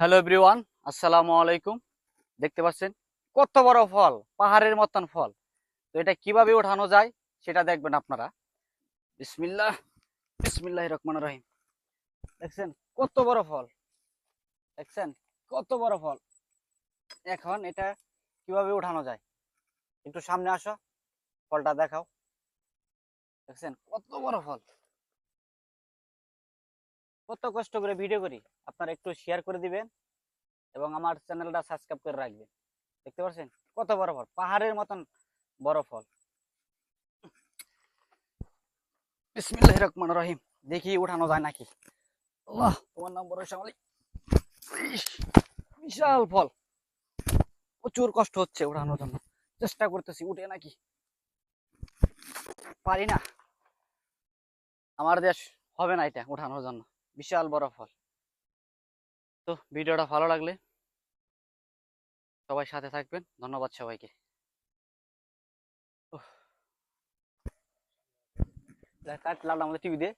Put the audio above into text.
Hello everyone, আসসালামু আলাইকুম। দেখতে পাচ্ছেন কত বড় ফল, পাহাড়ের মতন ফল। তো এটা কিভাবে ওঠানো যায় সেটা দেখবেন আপনারা। বিসমিল্লাহ, বিসমিল্লাহির রহমানির রহিম। দেখছেন কত বড় ফল, দেখছেন কত বড় ফল। এখন এটা কিভাবে ওঠানো যায়, একটু সামনে আসো, ফলটা দেখাও। দেখছেন কত বড় ফল। কত কষ্ট করে ভিডিও করি, আপনারা একটু শেয়ার করে দিবেন এবং আমার চ্যানেলটা সাবস্ক্রাইব করে রাখবেন। দেখতে পাচ্ছেন কত বড় ফল, পাহাড়ের মতন বড় ফল। বিসমিল্লাহির রহমানির রহিম। দেখি উঠানো যায় নাকি। আল্লাহ, তোমার নাম বড় শ্যামলী। ইস, বিশাল ফল, প্রচুর কষ্ট হচ্ছে উঠানোর জন্য। চেষ্টা করতেছি, উঠে নাকি, পারি না। আমার দেশ হবে না এটা উঠানোর জন্য, বিশাল বড় ফল। তো ভিডিওটা ভালো লাগলে সবাই সাথে থাকবেন, ধন্যবাদ সবাইকে। কাটলাম আমাদের টিভি দিয়ে।